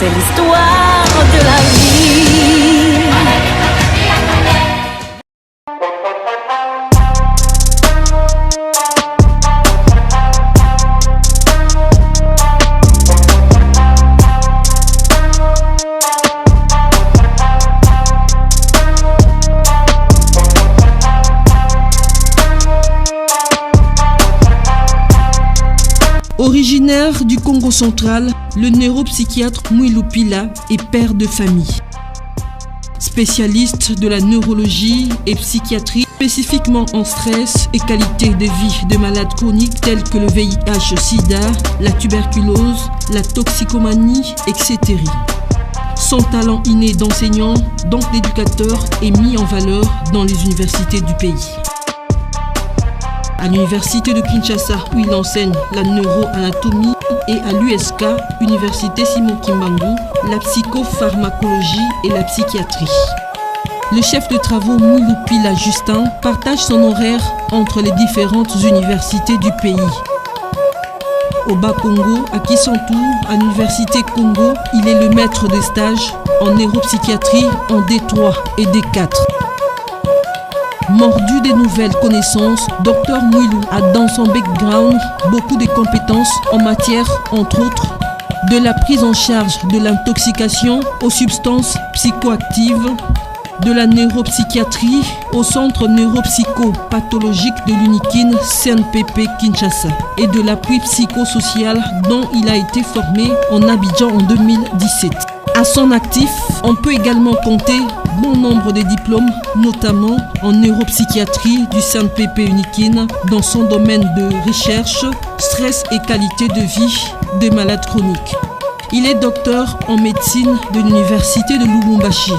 c'est l'histoire de la vie. Originaire du Congo central, le neuropsychiatre Mwilou Pila est père de famille. Spécialiste de la neurologie et psychiatrie, spécifiquement en stress et qualité de vie de malades chroniques tels que le VIH-Sida, la tuberculose, la toxicomanie, etc. Son talent inné d'enseignant, donc d'éducateur, est mis en valeur dans les universités du pays. À l'université de Kinshasa, où il enseigne la neuroanatomie, et à l'USK, Université Simon Kimbangu, la psychopharmacologie et la psychiatrie. Le chef de travaux Mwilou Pila Justin partage son horaire entre les différentes universités du pays. Au Bas-Congo, à Kisantu, à l'Université Congo, il est le maître de stage en neuropsychiatrie en D3 et D4. Mordu des nouvelles connaissances, Dr Mwilou a dans son background beaucoup de compétences en matière, entre autres, de la prise en charge de l'intoxication aux substances psychoactives, de la neuropsychiatrie au centre neuropsychopathologique de l'UNIKIN CNPP Kinshasa et de l'appui psychosocial dont il a été formé en Abidjan en 2017. À son actif, on peut également compter bon nombre de diplômes, notamment en neuropsychiatrie du CNPP UNIKIN dans son domaine de recherche, stress et qualité de vie des malades chroniques. Il est docteur en médecine de l'université de Lubumbashi.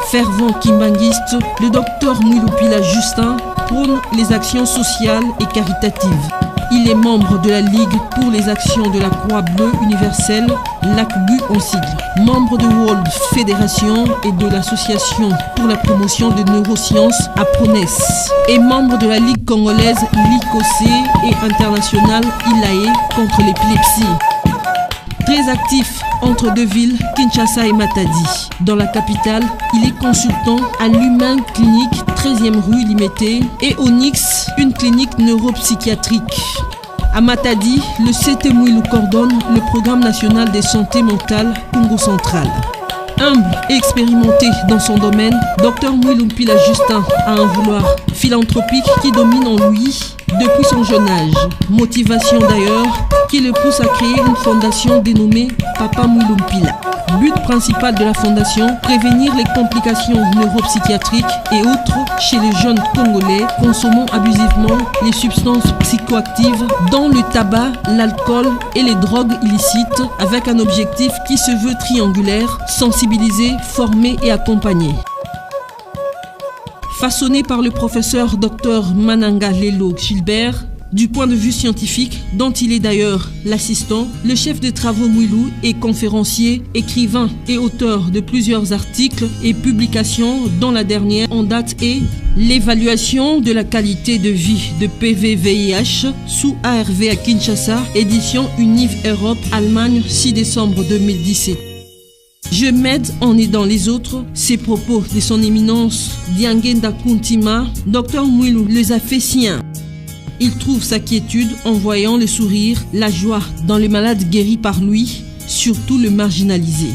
Fervent kimbanguiste, le docteur Mwilou Pila Justin prône les actions sociales et caritatives. Il est membre de la Ligue pour les actions de la Croix-Bleue universelle, LACBU en sigle, membre de World Fédération et de l'Association pour la promotion des neurosciences APRONES, et membre de la Ligue congolaise LICOC et internationale ILAE contre l'épilepsie. Très actif entre deux villes, Kinshasa et Matadi. Dans la capitale, il est consultant à l'Humain Clinique 13e rue Limité et Onyx, une clinique neuropsychiatrique. À Matadi, le CT Mwilou coordonne le programme national de santé mentale Congo central. Humble et expérimenté dans son domaine, Dr Mwilou Pila Justin a un vouloir philanthropique qui domine en lui depuis son jeune âge. Motivation d'ailleurs qui le pousse à créer une fondation dénommée Papa Mwilou Pila. But principal de la fondation, prévenir les complications neuropsychiatriques et autres chez les jeunes Congolais consommant abusivement les substances psychoactives dont le tabac, l'alcool et les drogues illicites avec un objectif qui se veut triangulaire, sensibiliser, former et accompagner. Façonné par le professeur Dr Mananga Lelo Gilbert, du point de vue scientifique, dont il est d'ailleurs l'assistant, le chef de travaux Mwilou est conférencier, écrivain et auteur de plusieurs articles et publications dont la dernière en date est l'évaluation de la qualité de vie de PV-VIH sous ARV à Kinshasa, édition Univ Europe, Allemagne, 6 décembre 2017. Je m'aide en aidant les autres. Ces propos de son éminence Diangenda Kuntima, Dr Mwilou les a fait siens. Il trouve sa quiétude en voyant le sourire, la joie dans les malades guéris par lui, surtout le marginalisé.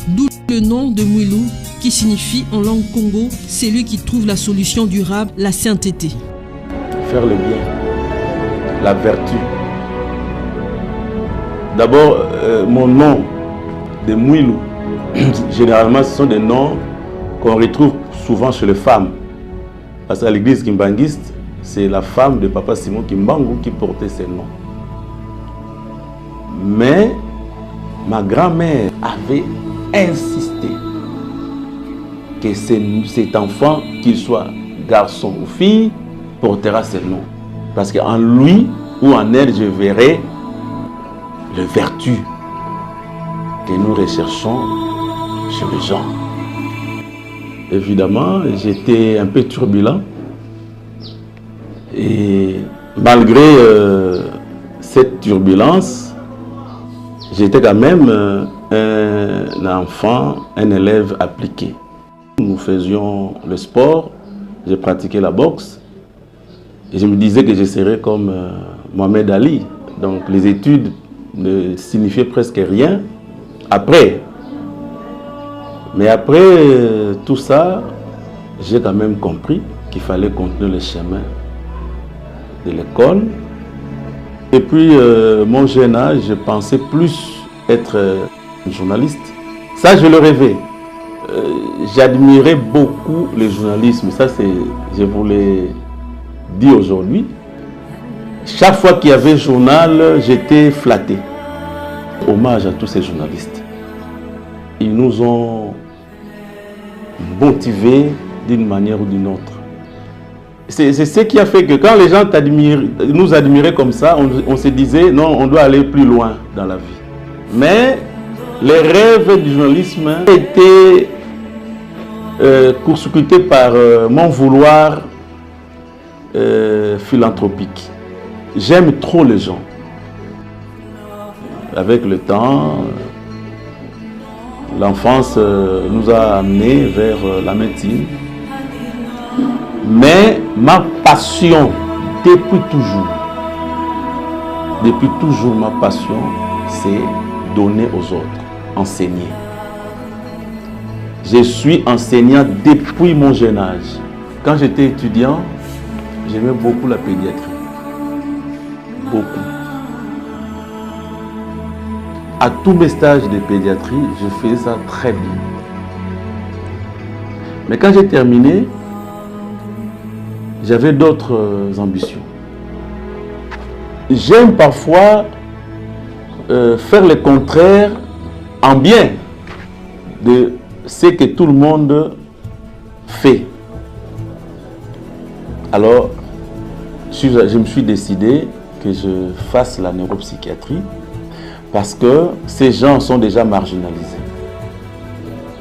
D'où le nom de Mwilou qui signifie en langue congo, celui qui trouve la solution durable, la sainteté. Faire le bien, la vertu. D'abord, mon nom de Mwilou, généralement ce sont des noms qu'on retrouve souvent chez les femmes. Parce qu'à l'église kimbanguiste, c'est la femme de Papa Simon Kimbangu qui portait ces noms. Mais ma grand-mère avait insisté que cet enfant, qu'il soit garçon ou fille, portera ces noms. Parce qu'en lui ou en elle, je verrai les vertus que nous recherchons chez les gens. Évidemment, j'étais un peu turbulent. Et malgré cette turbulence, j'étais quand même un enfant, un élève appliqué. Nous faisions le sport, j'ai pratiqué la boxe et je me disais que je serais comme Mohamed Ali. Donc les études ne signifiaient presque rien après. Mais après tout ça, j'ai quand même compris qu'il fallait continuer le chemin de l'école. Et puis, mon jeune âge, je pensais plus être journaliste. Ça, je le rêvais. J'admirais beaucoup le journalisme. Ça, je vous l'ai dit aujourd'hui. Chaque fois qu'il y avait journal, j'étais flatté. Hommage à tous ces journalistes. Ils nous ont motivés d'une manière ou d'une autre. C'est ce qui a fait que quand les gens nous admiraient comme ça, on se disait non, on doit aller plus loin dans la vie. Mais les rêves du journalisme étaient court-circuités par mon vouloir philanthropique. J'aime trop les gens. Avec le temps, l'enfance nous a amenés vers la médecine. Mais ma passion, depuis toujours ma passion, c'est donner aux autres, enseigner. Je suis enseignant depuis mon jeune âge. Quand j'étais étudiant, j'aimais beaucoup la pédiatrie. Beaucoup. À tous mes stages de pédiatrie, je faisais ça très bien. Mais quand j'ai terminé, j'avais d'autres ambitions. J'aime parfois faire le contraire en bien de ce que tout le monde fait. Alors, je me suis décidé que je fasse la neuropsychiatrie parce que ces gens sont déjà marginalisés.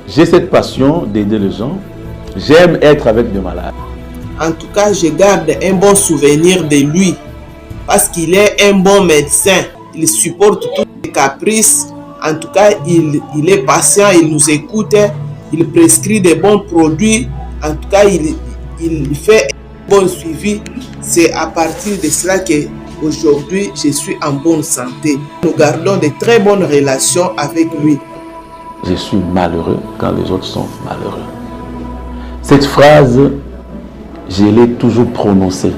J'ai cette passion d'aider les gens. J'aime être avec des malades. En tout cas, je garde un bon souvenir de lui parce qu'il est un bon médecin. Il supporte tous les caprices. En tout cas, il est patient, il nous écoute, il prescrit des bons produits. En tout cas, il fait un bon suivi. C'est à partir de cela que aujourd'hui, je suis en bonne santé. Nous gardons de très bonnes relations avec lui. Je suis malheureux quand les autres sont malheureux. Cette phrase, je l'ai toujours prononcée,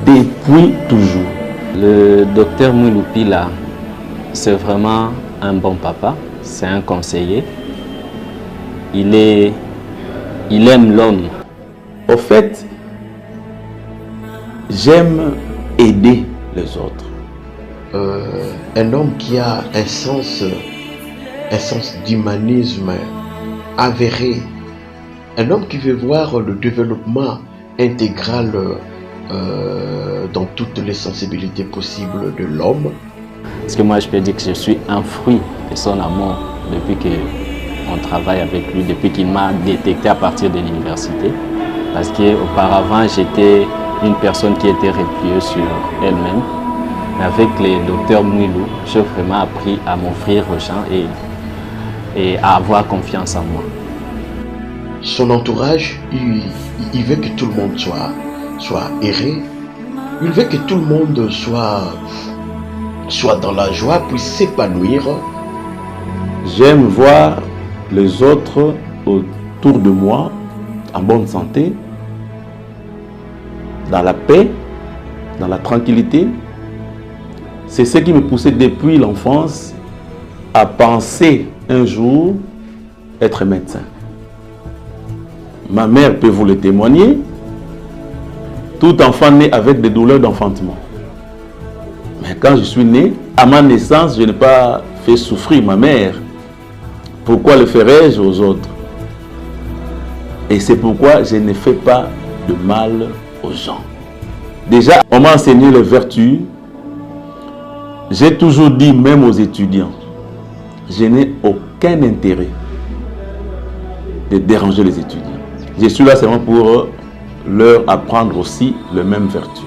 depuis toujours. Le docteur Mwiloupi, là, c'est vraiment un bon papa, c'est un conseiller. Il aime l'homme. Au fait, j'aime aider les autres. Un homme qui a un sens d'humanisme avéré. Un homme qui veut voir le développement intégral dans toutes les sensibilités possibles de l'homme. Parce que moi, je peux dire que je suis un fruit de son amour depuis qu'on travaille avec lui, depuis qu'il m'a détecté à partir de l'université. Parce qu'auparavant, j'étais une personne qui était repliée sur elle-même. Mais avec le docteur Mwilou, j'ai vraiment appris à m'offrir aux gens et à avoir confiance en moi. Son entourage, il veut que tout le monde soit erré. Il veut que tout le monde soit dans la joie, puisse s'épanouir. J'aime voir les autres autour de moi en bonne santé, dans la paix, dans la tranquillité. C'est ce qui me poussait depuis l'enfance à penser un jour être médecin. Ma mère peut vous le témoigner. Tout enfant naît avec des douleurs d'enfantement. Mais quand je suis né, à ma naissance, je n'ai pas fait souffrir ma mère. Pourquoi le ferais-je aux autres? Et c'est pourquoi je ne fais pas de mal aux gens. Déjà, on m'a enseigné les vertus. J'ai toujours dit, même aux étudiants, je n'ai aucun intérêt de déranger les étudiants. Je suis là seulement pour leur apprendre aussi les mêmes vertus.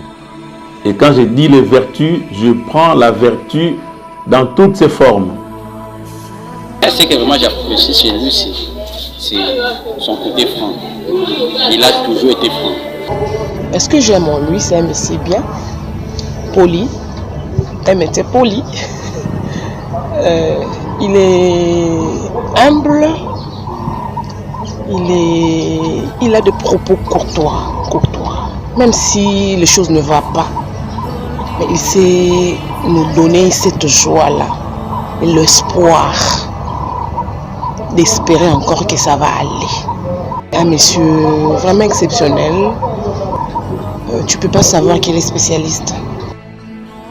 Et quand je dis les vertus, je prends la vertu dans toutes ses formes. Ce que vraiment j'apprécie chez lui, c'est son côté franc. Il a toujours été franc. Est-ce que j'aime en lui? C'est un monsieur bien, poli, un métier poli. Il est humble, il a des propos courtois. Même si les choses ne vont pas, mais il sait nous donner cette joie-là, et l'espoir d'espérer encore que ça va aller. Un monsieur vraiment exceptionnel, tu peux pas savoir qu'il est spécialiste.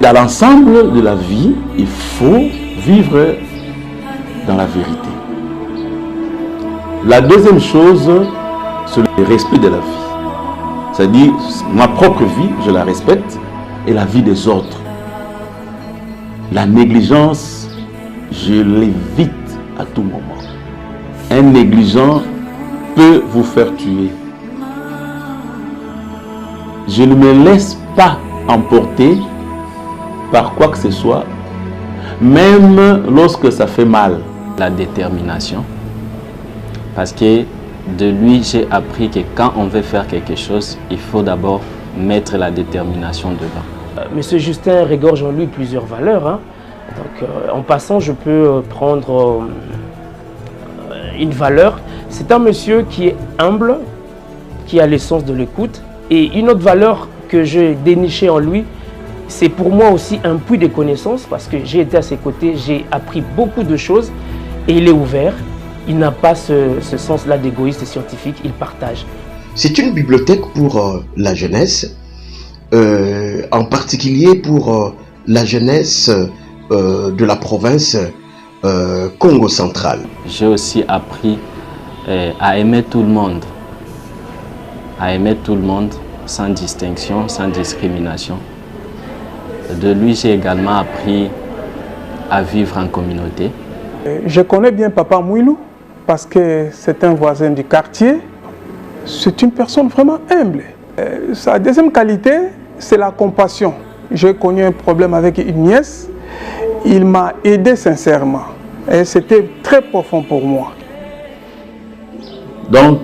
Dans l'ensemble de la vie, il faut vivre dans la vérité. La deuxième chose, c'est le respect de la vie. C'est-à-dire, ma propre vie, je la respecte, et la vie des autres. La négligence, je l'évite à tout moment. Un négligent peut vous faire tuer. Je ne me laisse pas emporter par quoi que ce soit, même lorsque ça fait mal. La détermination, parce que de lui, j'ai appris que quand on veut faire quelque chose, il faut d'abord mettre la détermination devant. Monsieur Justin regorge en lui plusieurs valeurs. Hein. Donc, en passant, je peux prendre une valeur. C'est un monsieur qui est humble, qui a l'essence de l'écoute. Et une autre valeur que j'ai dénichée en lui, c'est pour moi aussi un puits de connaissances, parce que j'ai été à ses côtés, j'ai appris beaucoup de choses et il est ouvert. Il n'a pas ce sens-là d'égoïste scientifique, il partage. C'est une bibliothèque pour la jeunesse, en particulier pour la jeunesse de la province Congo central. J'ai aussi appris à aimer tout le monde, sans distinction, sans discrimination. De lui, j'ai également appris à vivre en communauté. Je connais bien Papa Mouilou parce que c'est un voisin du quartier. C'est une personne vraiment humble. Sa deuxième qualité, c'est la compassion. J'ai connu un problème avec une nièce. Il m'a aidé sincèrement. Et c'était très profond pour moi. Donc,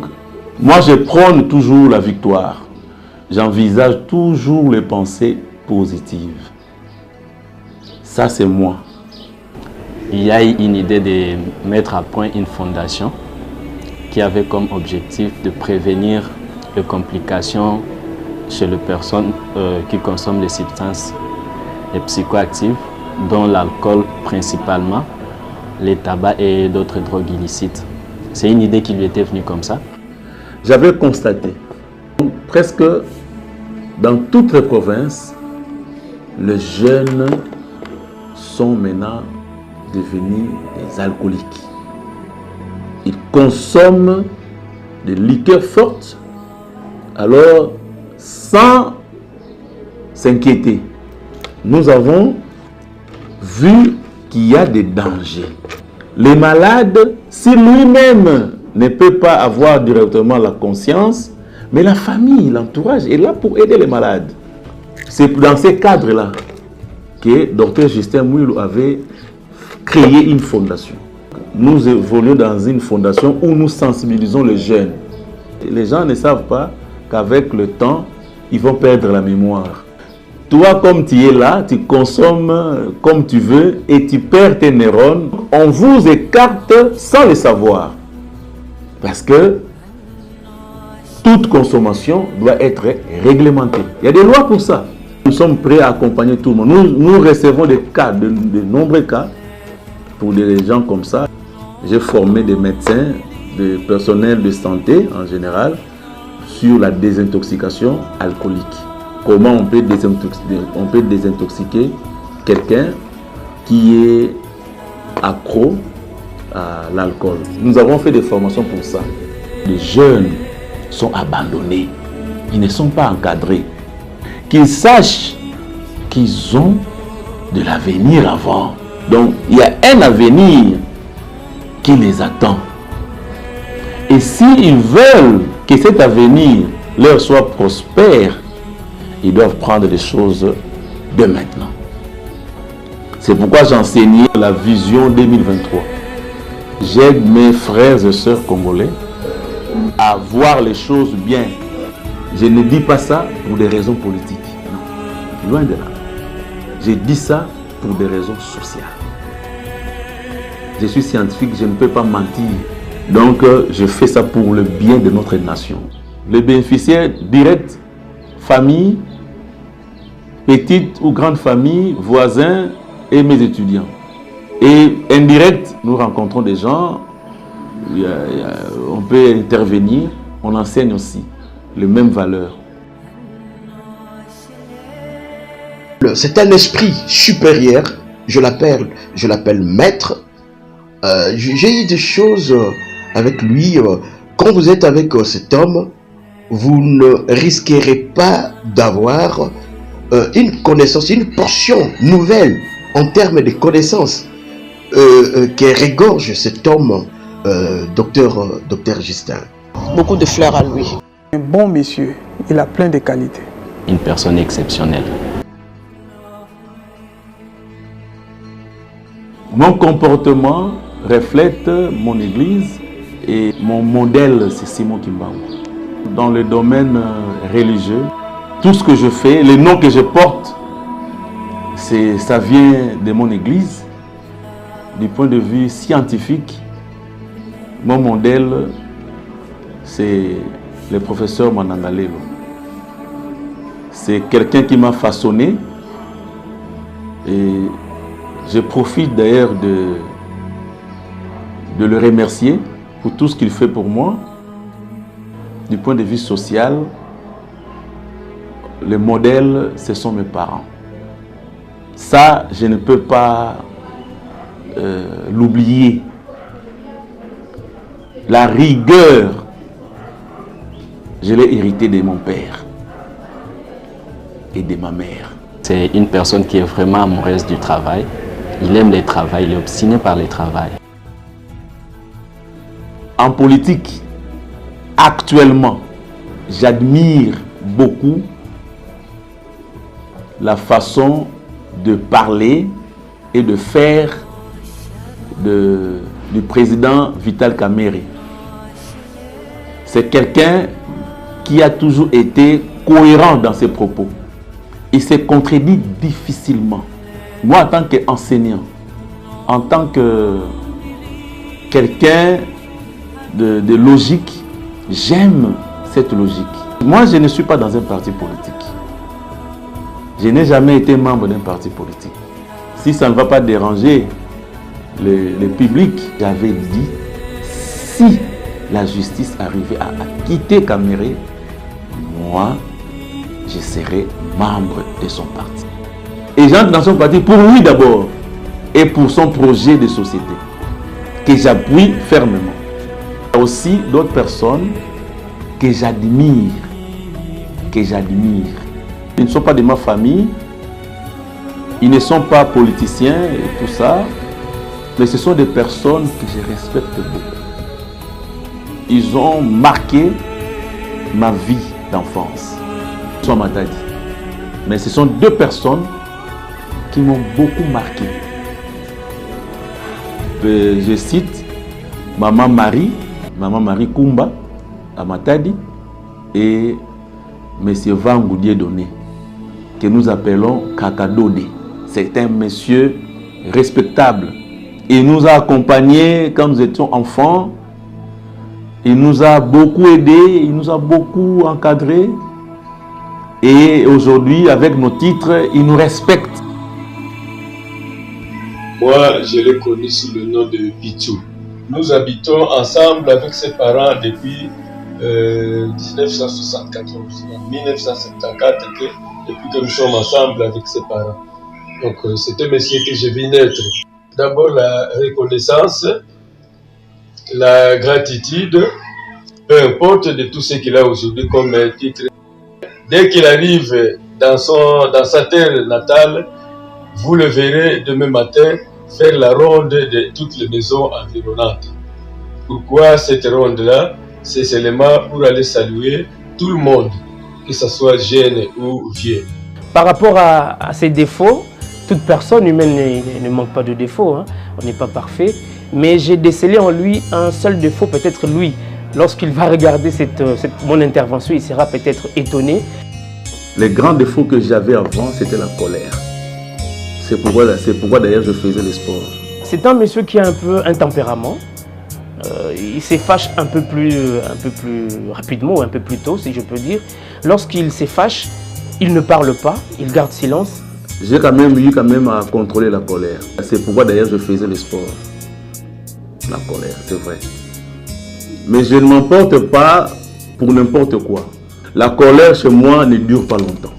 moi je prône toujours la victoire. J'envisage toujours les pensées positives. Ça, c'est moi. Il y a eu une idée de mettre à point une fondation qui avait comme objectif de prévenir les complications chez les personnes qui consomment des substances psychoactives, dont l'alcool principalement, les tabacs et d'autres drogues illicites. C'est une idée qui lui était venue comme ça. J'avais constaté, presque dans toutes les provinces, les jeunes sont maintenant devenus des alcooliques. Ils consomment des liqueurs fortes, alors sans s'inquiéter. Nous avons vu qu'il y a des dangers. Les malades, si lui-même ne peut pas avoir directement la conscience, mais la famille, l'entourage est là pour aider les malades. C'est dans ces cadres-là que Dr Justin Mouilou avait créé une fondation. Nous évoluons dans une fondation où nous sensibilisons les jeunes. Les gens ne savent pas qu'avec le temps, ils vont perdre la mémoire. Toi, comme tu es là, tu consommes comme tu veux et tu perds tes neurones. On vous écarte sans le savoir. Parce que toute consommation doit être réglementée. Il y a des lois pour ça. Nous sommes prêts à accompagner tout le monde. Nous recevons des cas, de nombreux cas pour des gens comme ça. J'ai formé des médecins, des personnels de santé en général sur la désintoxication alcoolique. Comment on peut désintoxiquer quelqu'un qui est accro à l'alcool. Nous avons fait des formations pour ça. Les jeunes sont abandonnés. Ils ne sont pas encadrés. Qu'ils sachent qu'ils ont de l'avenir avant. Donc, il y a un avenir qui les attend. Et s'ils veulent que cet avenir leur soit prospère, ils doivent prendre les choses de maintenant. C'est pourquoi j'ai enseigné la vision 2023. J'aide mes frères et sœurs congolais à voir les choses bien. Je ne dis pas ça pour des raisons politiques. Non, loin de là. Je dis ça pour des raisons sociales. Je suis scientifique, je ne peux pas mentir. Donc, je fais ça pour le bien de notre nation. Les bénéficiaires directs, famille, petite ou grande famille, voisins et mes étudiants. Et indirect, nous rencontrons des gens, on peut intervenir, on enseigne aussi les mêmes valeurs. C'est un esprit supérieur, je l'appelle maître. J'ai eu des choses avec lui. Quand vous êtes avec cet homme, vous ne risquerez pas d'avoir une connaissance, une portion nouvelle en termes de connaissances qui regorge cet homme, docteur Justin. Beaucoup de fleurs à lui. Un bon monsieur, il a plein de qualités. Une personne exceptionnelle. Mon comportement reflète mon église et mon modèle, c'est Simon Kimbangu. Dans le domaine religieux, tout ce que je fais, les noms que je porte, ça vient de mon église. Du point de vue scientifique, mon modèle, c'est le professeur Manangalelo. C'est quelqu'un qui m'a façonné et je profite d'ailleurs de le remercier pour tout ce qu'il fait pour moi. Du point de vue social, le modèle, ce sont mes parents. Ça, je ne peux pas l'oublier. La rigueur, je l'ai hérité de mon père et de ma mère. C'est une personne qui est vraiment amoureuse du travail. Il aime le travail, il est obstiné par le travail. En politique, actuellement, j'admire beaucoup la façon de parler et de faire du président Vital Kamerhe. C'est quelqu'un qui a toujours été cohérent dans ses propos. Il se contredit difficilement. Moi, en tant qu'enseignant, en tant que quelqu'un de logique, j'aime cette logique. Moi, je ne suis pas dans un parti politique. Je n'ai jamais été membre d'un parti politique. Si ça ne va pas déranger le public, j'avais dit, si la justice arrivait à quitter Kamerhe, moi, je serai membre de son parti. Et j'entre dans son parti pour lui d'abord et pour son projet de société que j'appuie fermement. Il y a aussi d'autres personnes que j'admire. Ils ne sont pas de ma famille, ils ne sont pas politiciens et tout ça, mais ce sont des personnes que je respecte beaucoup. Ils ont marqué ma vie d'enfance. Ils sont Matadi. Mais ce sont deux personnes qui m'ont beaucoup marqué. Je cite Maman Marie Kumba à Matadi et Monsieur Vangu Dieudonné, que nous appelons Kakadode. C'est un monsieur respectable. Il nous a accompagnés quand nous étions enfants. Il nous a beaucoup aidés, il nous a beaucoup encadrés. Et aujourd'hui, avec nos titres, il nous respecte. Moi, je l'ai connu sous le nom de Pitou. Nous habitons ensemble avec ses parents depuis 1974, 1974, depuis que nous sommes ensemble avec ses parents. Donc, c'est un monsieur que je vis naître. D'abord, la reconnaissance, la gratitude, peu importe de tout ce qu'il a aujourd'hui comme titre. Dès qu'il arrive dans sa terre natale, vous le verrez demain matin faire la ronde de toutes les maisons environnantes. Pourquoi cette ronde-là? C'est seulement pour aller saluer tout le monde, que ce soit jeune ou vieux. Par rapport à ses défauts, toute personne humaine ne manque pas de défauts, hein. On n'est pas parfait. Mais j'ai décelé en lui un seul défaut, peut-être lui. Lorsqu'il va regarder mon intervention, il sera peut-être étonné. Les grands défauts que j'avais avant, c'était la colère. C'est pourquoi d'ailleurs je faisais le sport. C'est un monsieur qui a un peu un tempérament. Il s'effâche un peu plus rapidement ou un peu plus tôt, si je peux dire. Lorsqu'il s'effâche, il ne parle pas, il garde silence. J'ai quand même eu à contrôler la colère. C'est pourquoi d'ailleurs je faisais le sport. La colère, c'est vrai. Mais je ne m'emporte pas pour n'importe quoi. La colère chez moi ne dure pas longtemps.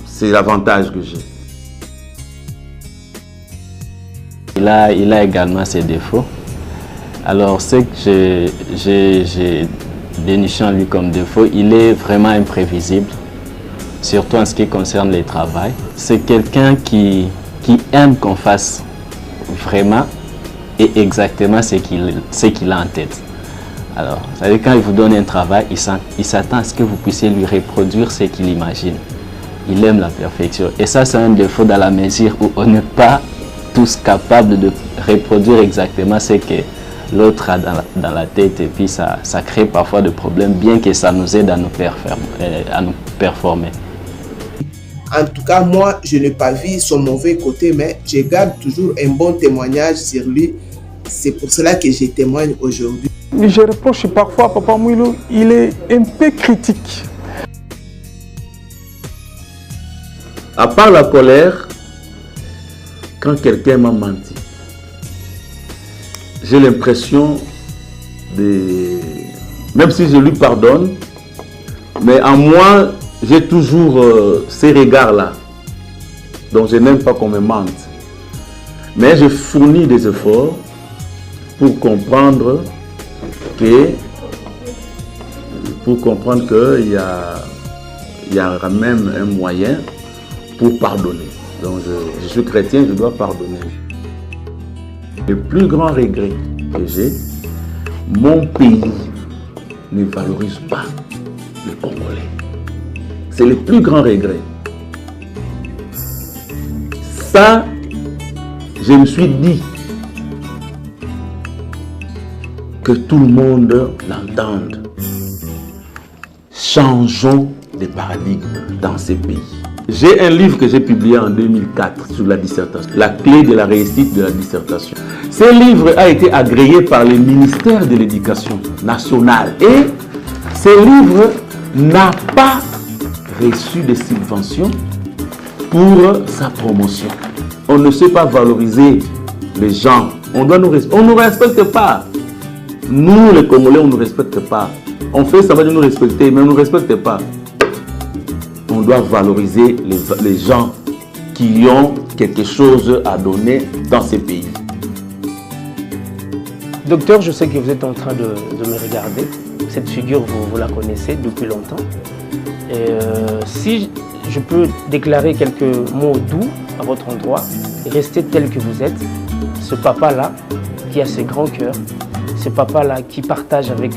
C'est l'avantage que j'ai. Il a également ses défauts. Alors, ce que j'ai déniché en lui comme défaut, il est vraiment imprévisible, surtout en ce qui concerne les travaux. C'est quelqu'un qui aime qu'on fasse vraiment et exactement ce qu'il a en tête. Alors, vous savez, quand il vous donne un travail, il s'attend à ce que vous puissiez lui reproduire ce qu'il imagine. Il aime la perfection. Et ça, c'est un défaut dans la mesure où on n'est pas tous capables de reproduire exactement ce que l'autre a dans la tête. Et puis, ça crée parfois des problèmes, bien que ça nous aide à nous performer. En tout cas, moi, je n'ai pas vu son mauvais côté, mais je garde toujours un bon témoignage sur lui. C'est pour cela que je témoigne aujourd'hui. Je reproche parfois à Papa Mouilou, il est un peu critique. À part la colère, quand quelqu'un m'a menti, j'ai l'impression de... Même si je lui pardonne, mais en moi, j'ai toujours ces regards-là. Donc je n'aime pas qu'on me mente. Mais je fournis des efforts pour comprendre qu'il y a même un moyen pour pardonner. Donc je suis chrétien, je dois pardonner. Le plus grand regret que j'ai, mon pays ne valorise pas les Congolais. C'est le plus grand regret. Ça, je me suis dit que tout le monde l'entende. Changeons de paradigme dans ces pays. J'ai un livre que j'ai publié en 2004 sur la dissertation, la clé de la réussite de la dissertation. Ce livre a été agréé par le ministère de l'Éducation nationale et ce livre n'a pas reçu de subventions pour sa promotion. On ne sait pas valoriser les gens. On ne nous respecte pas. Nous, les Congolais, on ne nous respecte pas. On fait ça va de nous respecter, mais on ne nous respecte pas. On doit valoriser les gens qui ont quelque chose à donner dans ces pays. Docteur, je sais que vous êtes en train de me regarder. Cette figure, vous la connaissez depuis longtemps. Et si je peux déclarer quelques mots doux à votre endroit, restez tel que vous êtes. Ce papa-là, qui a ce grand cœur, ce papa-là qui partage avec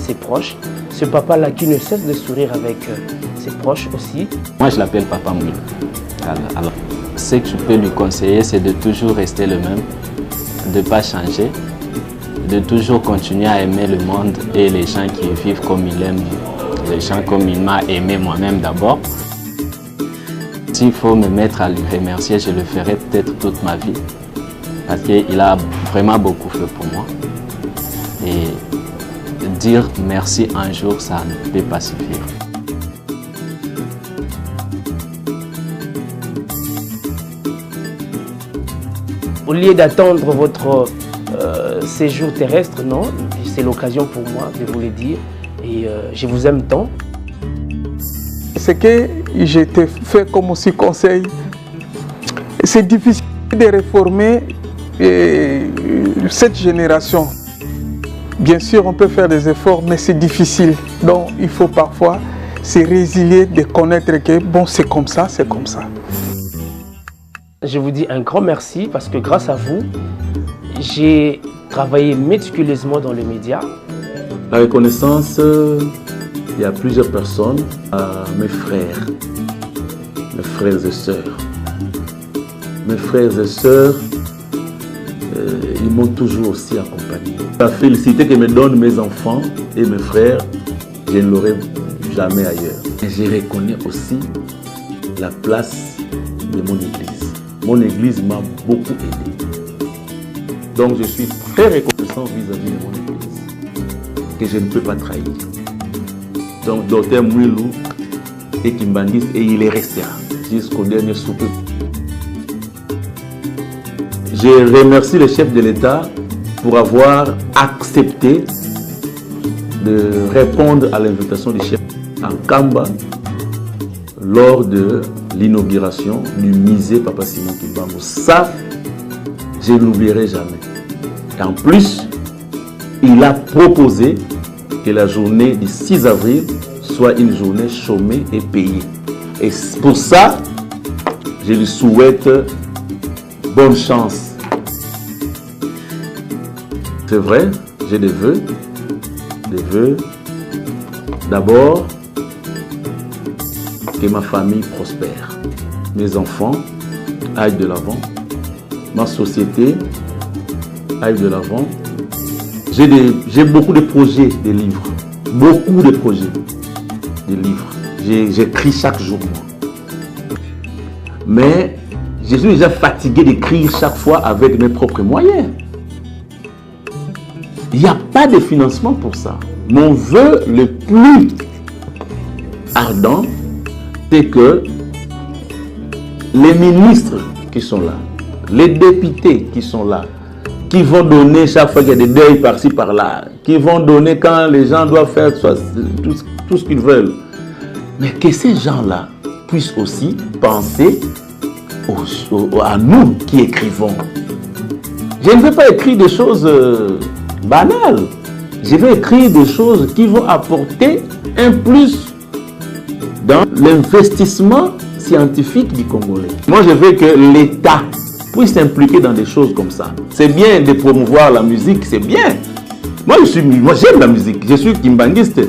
ses proches, ce papa-là qui ne cesse de sourire avec ses proches aussi. Moi, je l'appelle Papa Mouilou. Alors, ce que je peux lui conseiller, c'est de toujours rester le même, de ne pas changer, de toujours continuer à aimer le monde et les gens qui vivent comme il aime, les gens comme il m'a aimé moi-même d'abord. S'il faut me mettre à lui remercier, je le ferai peut-être toute ma vie, parce qu'il a vraiment beaucoup fait pour moi. Et dire merci un jour, ça ne peut pas suffire. Au lieu d'attendre votre séjour terrestre, non, c'est l'occasion pour moi de vous le dire. Et je vous aime tant. Ce que j'ai fait comme aussi conseil, c'est difficile de réformer cette génération. Bien sûr, on peut faire des efforts, mais c'est difficile. Donc, il faut parfois se résilier de connaître que bon, c'est comme ça, c'est comme ça. Je vous dis un grand merci parce que grâce à vous, j'ai travaillé méticuleusement dans les médias. La reconnaissance, il y a plusieurs personnes, mes frères et sœurs. Mes frères et sœurs, ils m'ont toujours aussi accompagné. La félicité que me donnent mes enfants et mes frères, je ne l'aurai jamais ailleurs. Et je reconnais aussi la place de mon église. Mon église m'a beaucoup aidé. Donc je suis très reconnaissant vis-à-vis de mon église, que je ne peux pas trahir. Donc Dr Mwilou est kimbangiste et il est resté jusqu'au dernier souper. Je remercie le chef de l'État pour avoir accepté de répondre à l'invitation du chef en Kamba lors de l'inauguration du musée Papa Simon Kimbangu. Ça, je ne l'oublierai jamais. Et en plus, il a proposé que la journée du 6 avril soit une journée chômée et payée. Et pour ça, je lui souhaite bonne chance. C'est vrai, j'ai des vœux. Des vœux. D'abord, que ma famille prospère. Mes enfants aillent de l'avant. Ma société aille de l'avant. J'ai beaucoup de projets de livres. Beaucoup de projets de livres. J'écris chaque jour, moi. Mais je suis déjà fatigué d'écrire chaque fois avec mes propres moyens. Il n'y a pas de financement pour ça. Mon vœu le plus ardent, c'est que les ministres qui sont là, les députés qui sont là, qui vont donner chaque fois qu'il y a des deuils par-ci par-là, qui vont donner quand les gens doivent faire tout ce qu'ils veulent. Mais que ces gens-là puissent aussi penser à nous qui écrivons. Je ne vais pas écrire des choses banales. Je vais écrire des choses qui vont apporter un plus dans l'investissement scientifique du Congolais. Moi, je veux que l'État puisse s'impliquer dans des choses comme ça. C'est bien de promouvoir la musique, c'est bien. Moi, j'aime la musique. Je suis kimbangiste.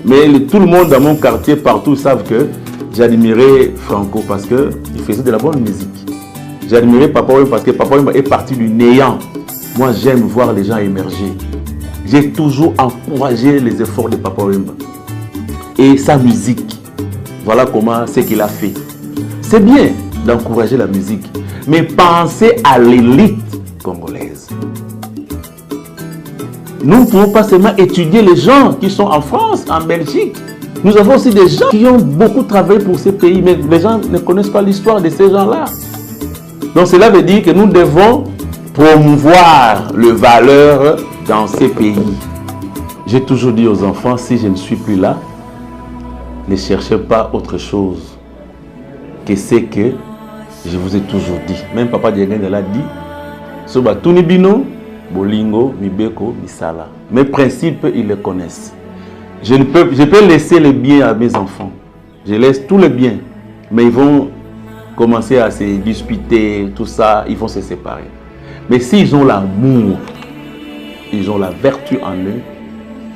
Mais tout le monde dans mon quartier, partout, savent que j'admirais Franco parce qu'il faisait de la bonne musique. J'admirais Papa Wemba parce que Papa Wemba est parti du néant. Moi, j'aime voir les gens émerger. J'ai toujours encouragé les efforts de Papa Wemba. Et sa musique, voilà comment c'est qu'il a fait. C'est bien d'encourager la musique, mais pensez à l'élite congolaise. Nous ne pouvons pas seulement étudier les gens qui sont en France, en Belgique. Nous avons aussi des gens qui ont beaucoup travaillé pour ces pays, mais les gens ne connaissent pas l'histoire de ces gens-là. Donc cela veut dire que nous devons promouvoir les valeurs dans ces pays. J'ai toujours dit aux enfants, si je ne suis plus là, ne cherchez pas autre chose que ce que je vous ai toujours dit. Même Papa Diengenge l'a dit. Soba Tunibino, Bolingo, Mibeko, Misala. Mes principes, ils les connaissent. Je peux laisser le bien à mes enfants. Je laisse tout le bien. Mais ils vont commencer à se disputer, tout ça, ils vont se séparer. Mais s'ils ont l'amour, ils ont la vertu en eux,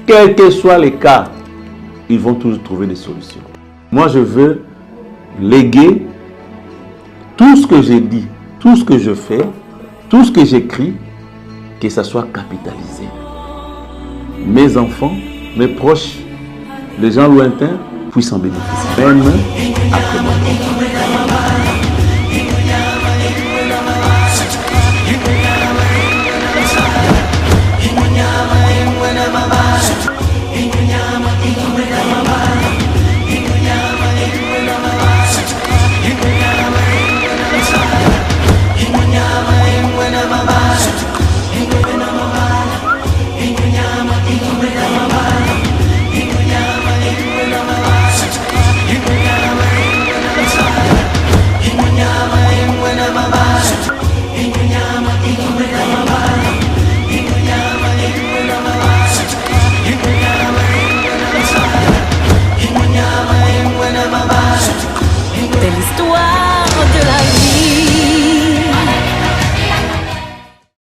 quel que soit le cas, ils vont toujours trouver des solutions. Moi, je veux léguer tout ce que j'ai dit, tout ce que je fais, tout ce que j'écris, que ça soit capitalisé. Mes enfants, mes proches, les gens lointains puissent en bénéficier. Même après moi.